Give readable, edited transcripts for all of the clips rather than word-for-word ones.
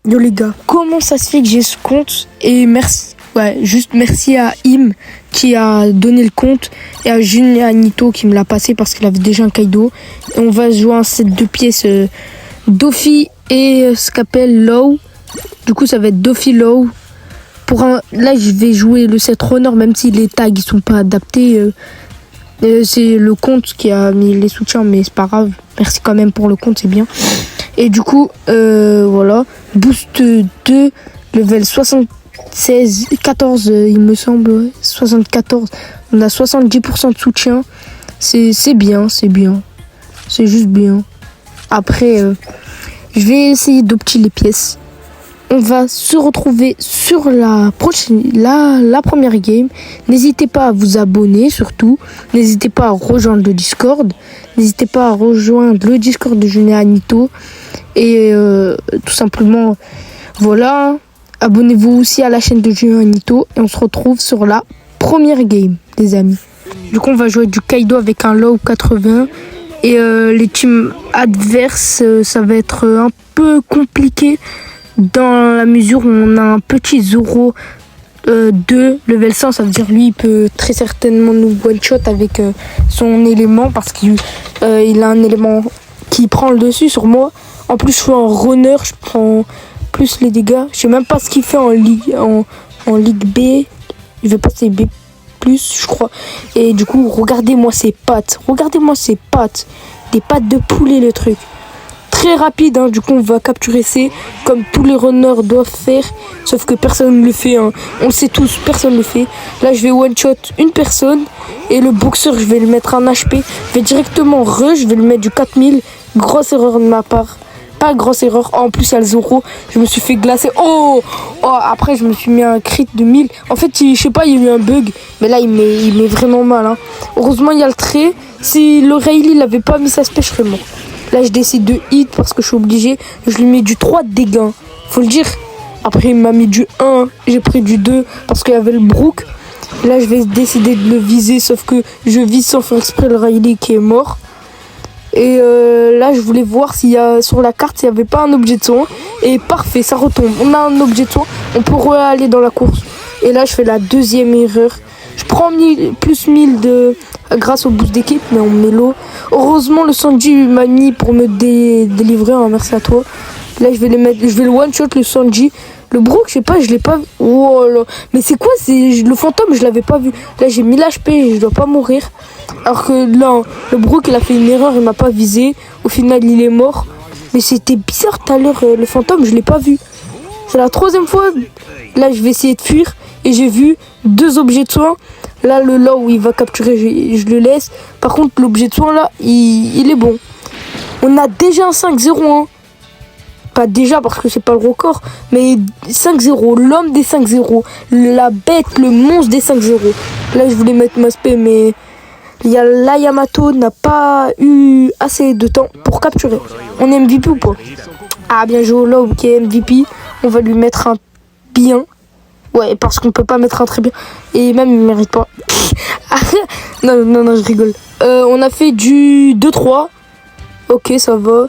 Yo les gars, comment ça se fait que j'ai ce compte? Et merci, juste merci à Im qui a donné le compte et à Junyanito qui me l'a passé parce qu'il avait déjà un Kaido. Et on va jouer un set de pièces Doffy et ce qu'appelle Low. Du coup ça va être Doffy Low. Là je vais jouer le set Runner même si les tags ils sont pas adaptés. C'est le compte qui a mis les soutiens mais c'est pas grave. Merci quand même pour le compte, c'est bien. Et du coup, voilà, Boost 2, level 76, 14, il me semble, 74. On a 70% de soutien. C'est bien, c'est bien. C'est juste bien. Après, je vais essayer d'optimiser les pièces. On va se retrouver sur la première game. N'hésitez pas à vous abonner surtout. N'hésitez pas à rejoindre le Discord. N'hésitez pas à rejoindre le Discord de Junyanito. Et tout simplement, voilà. Abonnez-vous aussi à la chaîne de Junyanito. Et on se retrouve sur la première game, les amis. Du coup, on va jouer du Kaido avec un low 80. Et les teams adverses, ça va être un peu compliqué. Dans la mesure où on a un petit Zoro 2, level 100, ça veut dire lui il peut très certainement nous one-shot avec son élément parce qu'il a un élément qui prend le dessus sur moi. En plus je suis en runner, je prends plus les dégâts. Je sais même pas ce qu'il fait en ligue B. Il veut passer B+, je crois. Et du coup, regardez-moi ces pattes. Des pattes de poulet le truc. Très rapide, hein. Du coup on va capturer C comme tous les runners doivent faire, sauf que personne ne le fait, hein. On le sait tous, personne ne le fait. Là je vais one shot une personne et le boxeur je vais le mettre en HP, je vais directement rush, je vais le mettre du 4000. Grosse erreur de ma part, pas grosse erreur. En plus il y a le Zoro, je me suis fait glacer. Après je me suis mis un crit de 1000. En fait je sais pas, il y a eu un bug, mais là il met vraiment mal, hein. Heureusement il y a le trait. Si le Rayleigh l'avait pas mis sa spé, je serais mort. Là, je décide de hit parce que je suis obligé. Je lui mets du 3 de dégâts. Faut le dire. Après, il m'a mis du 1. J'ai pris du 2 parce qu'il y avait le Brook. Là, je vais décider de le viser. Sauf que je vise sans faire exprès le Rayleigh qui est mort. Et là, je voulais voir s'il y a sur la carte, s'il n'y avait pas un objet de soin. Et parfait, ça retombe. On a un objet de soin. On peut aller dans la course. Et là, je fais la deuxième erreur. Je prends plus 1000 grâce au boost d'équipe, mais on met l'eau. Heureusement, le Sanji m'a mis pour me délivrer. Hein, merci à toi. Là, je vais le one shot le Sanji. Le Brook, je sais pas, je l'ai pas vu. Oh là. Mais c'est quoi? C'est le fantôme, je l'avais pas vu. Là, j'ai 1000 HP, je dois pas mourir. Alors que là, le Brook, il a fait une erreur, il m'a pas visé. Au final, il est mort. Mais c'était bizarre tout à l'heure, le fantôme, je l'ai pas vu. C'est la troisième fois. Là, je vais essayer de fuir. Et j'ai vu 2 objets de soin. Là, le là où il va capturer, je le laisse. Par contre, l'objet de soin, là, il est bon. On a déjà un 5-0. Hein. Pas déjà, parce que c'est pas le record. Mais 5-0. L'homme des 5-0. La bête, le monstre des 5-0. Là, je voulais mettre ma spé, mais la Yamato n'a pas eu assez de temps pour capturer. On est MVP ou pas? Ah, bien joué, là, qui est MVP. On va lui mettre un bien. Ouais, parce qu'on peut pas mettre un très bien. Et même, il mérite pas. non, je rigole. On a fait du 2-3. Ok, ça va.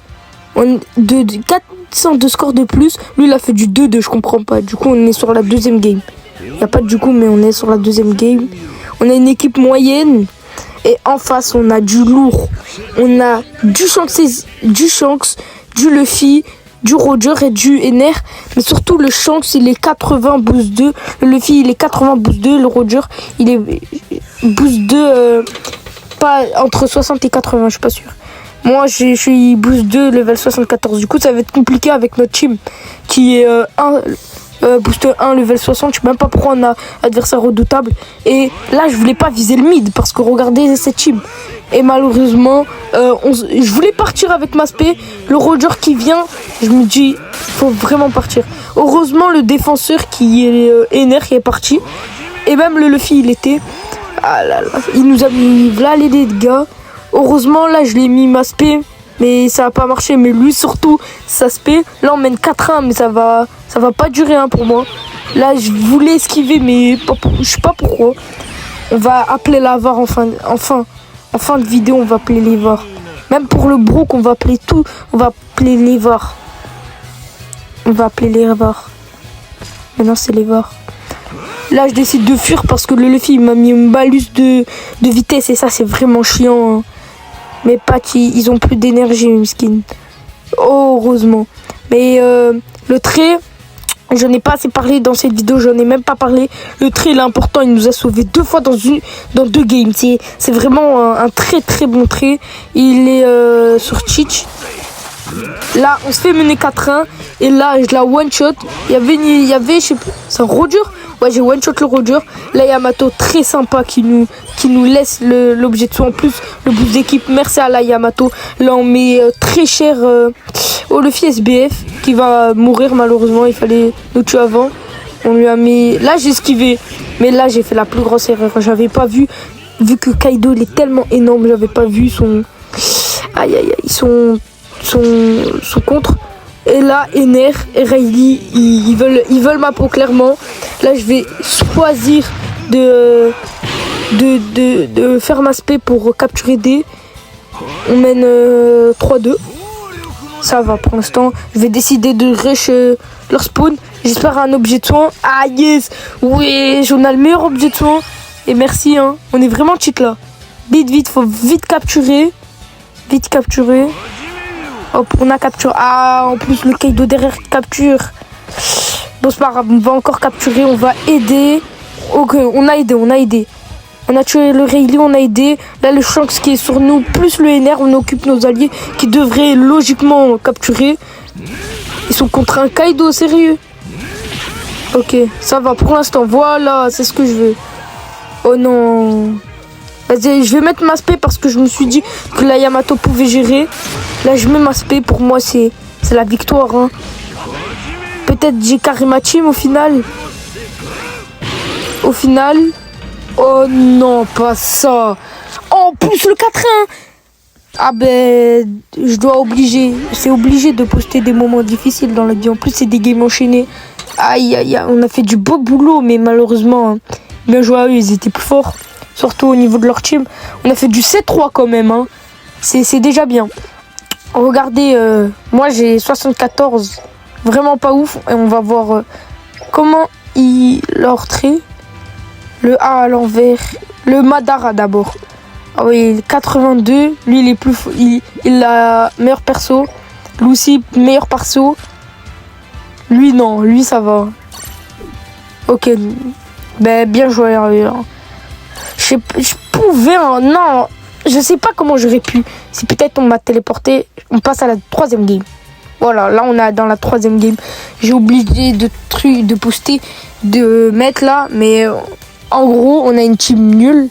400 de score de plus. Lui, il a fait du 2-2, je comprends pas. Du coup, on est sur la deuxième game. Y a pas de du coup, mais on est sur la deuxième game. On a une équipe moyenne. Et en face, on a du lourd. On a du Shanks, du Luffy, du Roger et du Ener. Mais surtout le Shanks il est 80 boost 2. Le Luffy il est 80 boost 2. Le Roger il est boost 2 pas entre 60 et 80, je suis pas sûr. Moi je suis boost 2 level 74. Du coup ça va être compliqué avec notre team qui est boost 1 level 60. Je sais même pas pourquoi on a adversaire redoutable. Et là je voulais pas viser le mid parce que regardez cette team. Et malheureusement, je voulais partir avec ma spé. Le Roger qui vient, je me dis, faut vraiment partir. Heureusement, le défenseur qui est Ener qui est parti. Et même le Luffy, il était. Ah là là, il nous a mis là les dégâts. Heureusement, là, je l'ai mis ma spé. Mais ça n'a pas marché. Mais lui, surtout, sa spé. Là, on mène 4-1, mais ça va pas durer hein, pour moi. Là, je voulais esquiver, mais je sais pas pourquoi. On va appeler la VAR en fin de vidéo, on va appeler les VAR. Même pour le Brook, on va appeler tout. On va appeler les VAR. On va appeler les Var. Maintenant, c'est les Var. Là, je décide de fuir parce que le Luffy il m'a mis une balus de vitesse et ça, c'est vraiment chiant. Hein. Mes pattes, ils ont plus d'énergie, une skin. Oh, heureusement. Mais le trait, j'en ai pas assez parlé dans cette vidéo, j'en ai même pas parlé. Le trait, il est important, il nous a sauvé 2 fois dans 2 games. C'est vraiment un très très bon trait. Il est sur Cheech. Là, on se fait mener 4-1. Et là, je la one-shot. Il y avait, je sais plus, c'est un Roger. Ouais, j'ai one-shot le Roger. Là, Yamato, très sympa, qui nous laisse l'objet de soin. En plus, le boost d'équipe. Merci à la Yamato. Là, on met très cher au Luffy SBF, qui va mourir malheureusement. Il fallait nous tuer avant. On lui a mis... Là, j'ai esquivé. Mais là, j'ai fait la plus grosse erreur. J'avais pas vu que Kaido, il est tellement énorme. J'avais pas vu son... Aïe, aïe, aïe. Son contre. Et là, Ener et Riley, ils veulent ma peau clairement. Là, je vais choisir de faire ma spé pour capturer D. On mène 3-2. Ça va pour l'instant. Je vais décider de rush leur spawn. J'espère un objet de soin. Ah yes. Oui, on a le meilleur objet de soin. Et merci, hein. On est vraiment cheat là. Vite, faut vite capturer. Vite capturer. Hop, on a capturé. Ah, en plus, le Kaido derrière capture. Bon, c'est pas grave, on va encore capturer, on va aider. Ok, on a aidé. On a tué le Rayleigh, on a aidé. Là, le Shanks qui est sur nous, plus le NR, on occupe nos alliés qui devraient logiquement capturer. Ils sont contre un Kaido, sérieux. Ok, ça va pour l'instant. Voilà, c'est ce que je veux. Oh non. Vas-y, je vais mettre ma spé parce que je me suis dit que la Yamato pouvait gérer. Là, je mets ma spé. Pour moi, c'est la victoire. Hein. Peut-être j'ai carré ma team au final. Oh non, pas ça. En plus, le 4-1. Ah ben, je dois obliger. C'est obligé de poster des moments difficiles dans la vie. En plus, c'est des games enchaînés. Aïe, aïe, aïe. On a fait du beau boulot, mais malheureusement, bien joué à eux, ils étaient plus forts. Surtout au niveau de leur team. On a fait du 7-3 quand même. Hein. C'est déjà bien. Regardez, moi j'ai 74. Vraiment pas ouf. Et on va voir comment leur trait. Le A à l'envers. Le Madara d'abord. Ah oui, 82. Lui, il est plus... Il a meilleur perso. Lui aussi, meilleur perso. Lui, non. Lui, ça va. Ok. Ben, bien joué. Je pouvais... Non. Je sais pas comment j'aurais pu. Si peut-être on m'a téléporté. On passe à la 3e game. Voilà, là on est dans la 3e game. J'ai oublié de poster, de mettre là. Mais en gros, on a une team nulle.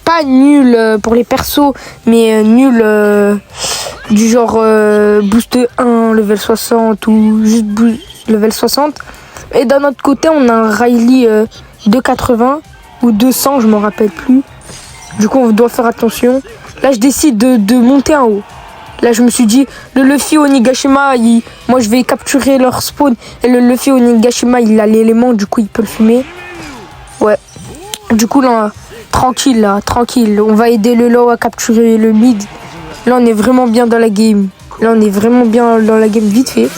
Pas nulle pour les persos, mais nulle du genre boost 1, level 60 ou juste boost level 60. Et d'un autre côté, on a un Riley 280 ou 200, je m'en rappelle plus. Du coup, on doit faire attention. Là, je décide de monter en haut. Là, je me suis dit, le Luffy Onigashima, moi, je vais capturer leur spawn. Et le Luffy Onigashima, il a l'élément, du coup, il peut le fumer. Ouais. Du coup, là, tranquille. On va aider le low à capturer le mid. Là, on est vraiment bien dans la game. Vite fait.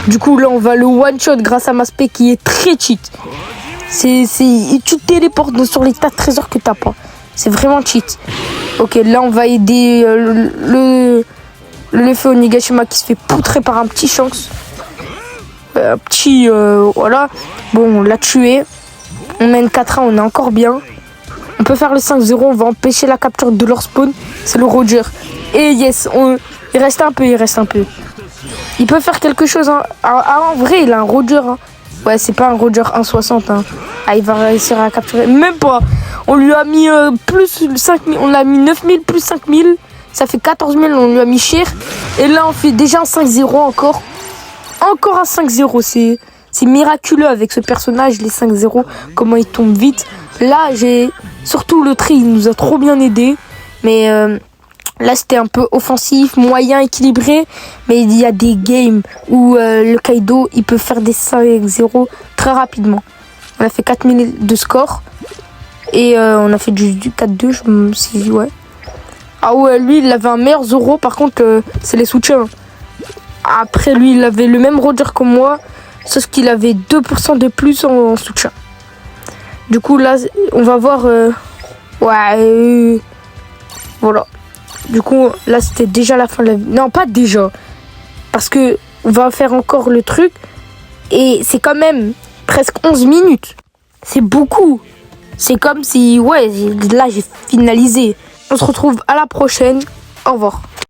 Du coup, là, on va le one-shot grâce à ma spé qui est très cheat. Tu te téléportes sur les tas de trésors que t'as pas. C'est vraiment cheat. Ok, là, on va aider le Luffy Onigashima qui se fait poutrer par un petit Shanks. Voilà. Bon, on l'a tué. On mène 4-1, on est encore bien. On peut faire le 5-0, on va empêcher la capture de leur spawn. C'est le Roger. Et yes, il reste un peu. Il peut faire quelque chose. Hein. En vrai, il a un Roger. Hein. Ouais, c'est pas un Roger 1,60. Hein. Ah, il va réussir à capturer. Même pas. On lui a mis plus 5000. On l'a mis 9000 plus 5000. Ça fait 14 000. On lui a mis cher. Et là, on fait déjà un 5-0 encore. Encore un 5-0. C'est miraculeux avec ce personnage, les 5-0. Comment il tombe vite. Là, surtout le tri, il nous a trop bien aidé. Mais là, c'était un peu offensif, moyen, équilibré. Mais il y a des games où le Kaido, il peut faire des 5-0 très rapidement. On a fait 4000 de score. Et on a fait du 4-2, je me suis dit, ouais. Ah ouais, lui, il avait un meilleur Zoro. Par contre, c'est les soutiens. Après, lui, il avait le même Roger que moi, sauf qu'il avait 2% de plus en soutien. Du coup, là, on va voir... voilà. Du coup, là, c'était déjà la fin de la... Non, pas déjà. Parce que on va faire encore le truc. Et c'est quand même presque 11 minutes. C'est beaucoup. C'est comme si... Ouais, là, j'ai finalisé. On se retrouve à la prochaine. Au revoir.